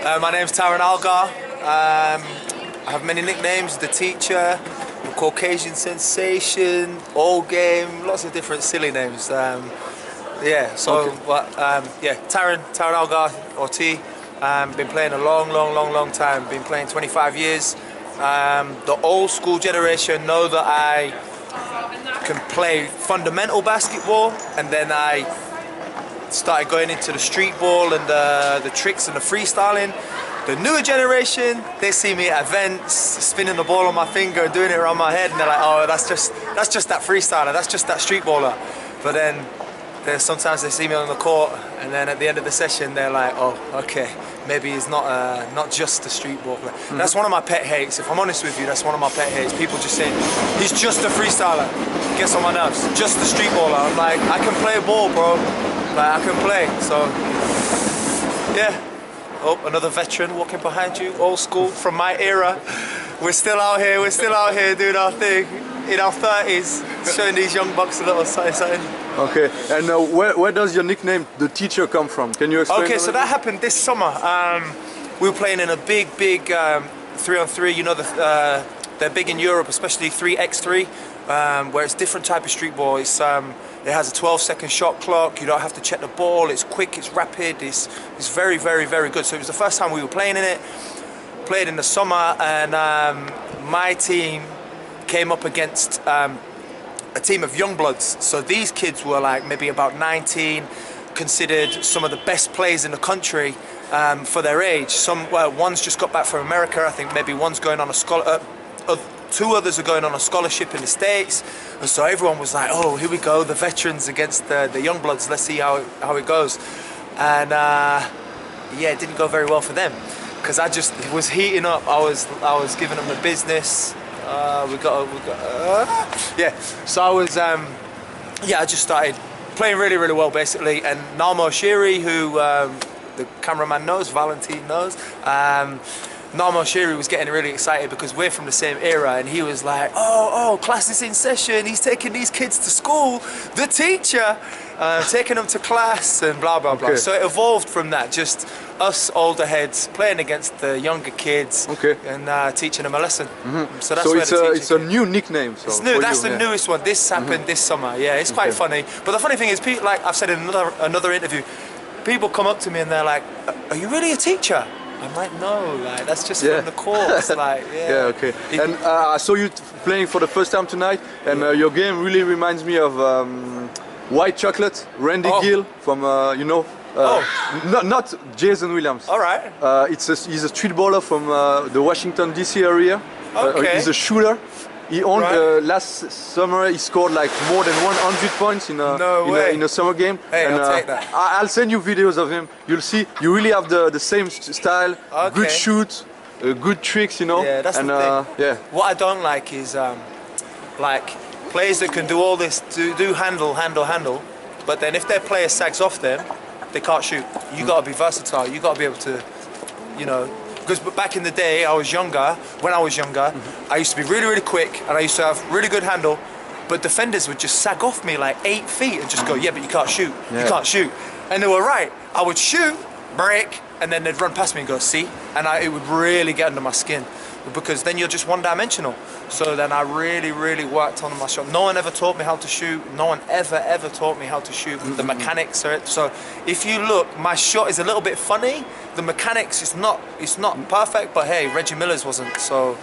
My name's Tarryn Algar. I have many nicknames: the teacher, the Caucasian sensation, old game, lots of different silly names. Yeah, so okay. Tarryn Algar or T. Been playing a long time. Been playing 25 years. The old school generation know that I can play fundamental basketball, and then I started going into the street ball and the tricks and the freestyling. The newer generation, they see me at events, spinning the ball on my finger and doing it around my head, and they're like, oh, that's just that freestyler, that's just that street baller. But then sometimes they see me on the court, and then at the end of the session, they're like, oh, okay, maybe he's not just a street ball player. Mm-hmm. That's one of my pet hates. If I'm honest with you, that's one of my pet hates. People just saying, he's just a freestyler. Gets on my nerves. Just a street baller. I'm like, I can play ball, bro. Like, I can play. So, yeah. Oh, another veteran walking behind you, old school from my era. We're still out here doing our thing in our 30s, showing these young bucks a little something. Okay, and where does your nickname, the teacher, come from? Can you explain? Okay, so that happened this summer. We were playing in a big 3-on-3. You know, they're big in Europe, especially 3x3, where it's different type of street ball. It has a 12-second shot clock. You don't have to check the ball. It's quick. It's rapid. It's very good. So it was the first time we were playing in it. Played in the summer, and my team came up against a team of young bloods. So these kids were like maybe about 19, considered some of the best players in the country for their age. One's just got back from America. I think maybe one's going on a two others are going on a scholarship in the States, and so everyone was like, oh, here we go, the veterans against the young bloods, let's see how it goes. And yeah, it didn't go very well for them, because I just was heating up. I was giving them the business. So I was I just started playing really well basically, and Nalmo Shiri, who the cameraman knows, Valentine knows, Nalmo Shiri was getting really excited because we're from the same era, and he was like, oh, class is in session, he's taking these kids to school, the teacher, taking them to class and blah blah blah. Okay. So it evolved from that, just us older heads playing against the younger kids, okay, and teaching them a lesson. Mm-hmm. So that's it's a new nickname. So it's new. That's the newest one. This happened this summer. Yeah, it's quite funny. But the funny thing is, people, like I've said in another interview, people come up to me and they're like, "Are you really a teacher?" I'm like, no, like that's just from the course, like, yeah. Yeah, okay. And I saw you playing for the first time tonight, and your game really reminds me of White Chocolate, Randy Gill from, not Jason Williams. All right. He's a street baller from the Washington DC area. Okay. He's a shooter. He owned last summer. He scored like more than 100 points in a summer game. Hey, I'll take that. I'll send you videos of him. You'll see. You really have the same style. Okay. Good shoot, good tricks. You know. Yeah, that's the thing. Yeah. What I don't like is like players that can do all this, do handle, but then if their player sags off them, they can't shoot. You got to be versatile. You got to be able to, you know. Because back in the day, when I was younger, I used to be really quick, and I used to have really good handle, but defenders would just sag off me like 8 feet and just go, yeah, but you can't shoot, you can't shoot. And they were right. I would shoot, break, and then they'd run past me and go, see? And it would really get under my skin, because then you're just one-dimensional. So then I really worked on my shot. No one ever taught me how to shoot. No one ever taught me how to shoot. The mechanics are it. So if you look, my shot is a little bit funny. The mechanics is not perfect, but hey, Reggie Miller's wasn't. So,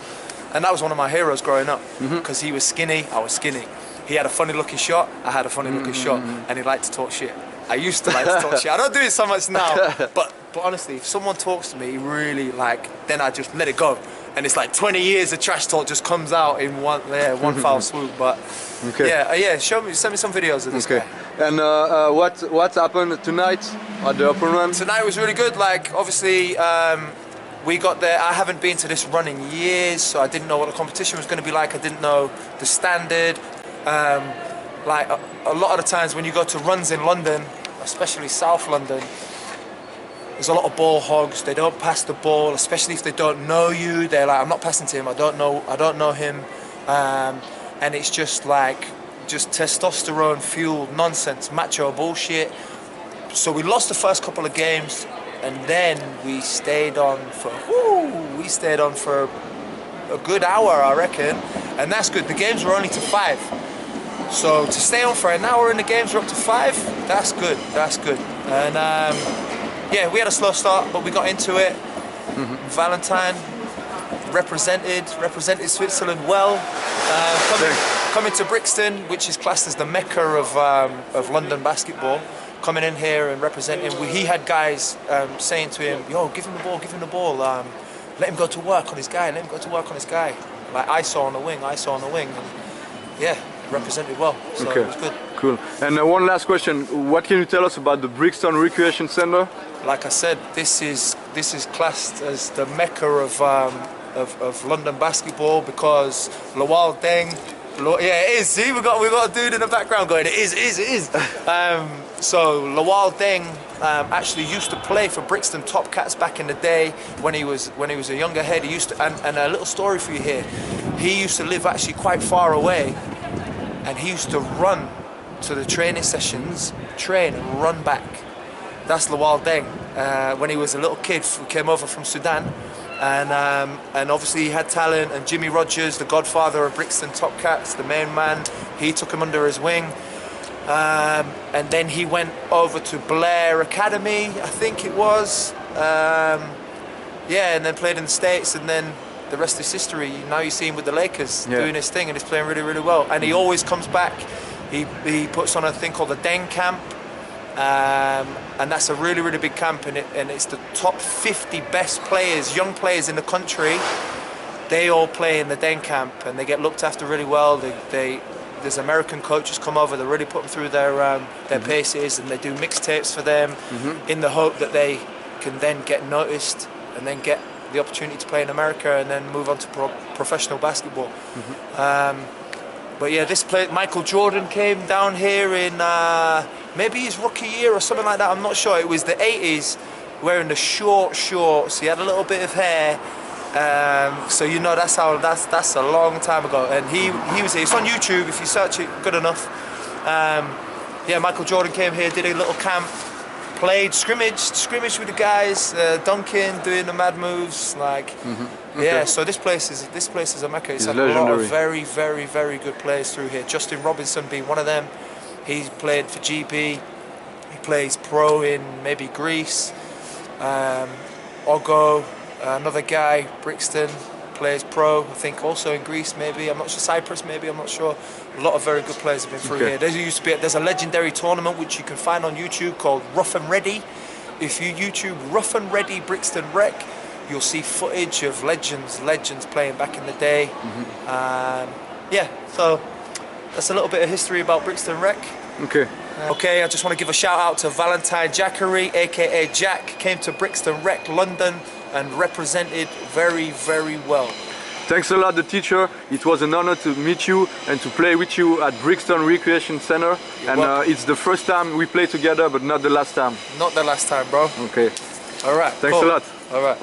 and that was one of my heroes growing up, because he was skinny, I was skinny. He had a funny looking shot, I had a funny looking shot, and he liked to talk shit. I used to like to talk shit. I don't do it so much now, but honestly, if someone talks to me really then I just let it go. And it's like 20 years of trash talk just comes out in one foul swoop. But send me some videos of this guy. And what happened tonight at the open run? Tonight was really good. Like obviously we got there. I haven't been to this run in years, so I didn't know what the competition was going to be like. I didn't know the standard. Like a lot of the times when you go to runs in London, especially South London, there's a lot of ball hogs. They don't pass the ball, especially if they don't know you. They're like, I'm not passing to him. I don't know him. And it's just like, testosterone fueled nonsense, macho bullshit. So we lost the first couple of games. and then we stayed on for a good hour, I reckon, and that's good. The games were only to 5, so to stay on for an hour and the games were up to 5, that's good. And yeah, we had a slow start, but we got into it. Valentine represented Switzerland well. Coming to Brixton, which is classed as the mecca of London basketball, coming in here and representing. He had guys saying to him, "Yo, give him the ball. Let him go to work on his guy. Like I saw on the wing. And yeah, represented well. So it was good. Cool. And one last question: what can you tell us about the Brixton Recreation Centre? Like I said, this is classed as the mecca of London basketball because Luol, Deng. Yeah, it is. See, we got a dude in the background going. It is. So Luol Deng actually used to play for Brixton Top Cats back in the day when he was a younger head. He used to, and a little story for you here. He used to live actually quite far away, and he used to run to the training sessions, train and run back. That's Luol Deng. When he was a little kid, who came over from Sudan. And obviously he had talent, and Jimmy Rogers, the godfather of Brixton Top Cats, the main man, he took him under his wing. And then he went over to Blair Academy, I think it was. Yeah, and then played in the States, and then the rest is history. Now you see him with the Lakers doing his thing, and he's playing really well. And he always comes back. He puts on a thing called the Deng camp. And that's a really big camp, and it's the top 50 best players, young players in the country. They all play in the Deng camp, and they get looked after really well. There's American coaches come over, they really put them through their paces, and they do mixtapes for them in the hope that they can then get noticed and then get the opportunity to play in America and then move on to professional basketball. But yeah, this play, Michael Jordan came down here in maybe his rookie year or something like that, I'm not sure. It was the 80s, wearing the short shorts. He had a little bit of hair, so you know that's a long time ago. And he was here. It's on YouTube if you search it good enough. Yeah, Michael Jordan came here, did a little camp, played, scrimmaged with the guys, dunking, doing the mad moves, like. Yeah, so this place is a mecca. It's had a lot of very good players through here. Justin Robinson being one of them. He's played for GB. He plays pro in maybe Greece. Ogo, another guy, Brixton, plays pro, I think also in Greece maybe. I'm not sure, Cyprus maybe, I'm not sure. A lot of very good players have been through here. There's a legendary tournament which you can find on YouTube called Rough and Ready. If you YouTube Rough and Ready Brixton Rec, you'll see footage of legends playing back in the day. Yeah, so that's a little bit of history about Brixton Rec. Okay, I just want to give a shout out to Valentine Jackery, aka Jack, came to Brixton Rec London and represented very well. Thanks a lot, the teacher. It was an honor to meet you and to play with you at Brixton Recreation Centre. It's the first time we play together, but not the last time. Not the last time, bro. Okay. All right. Thanks a lot. All right.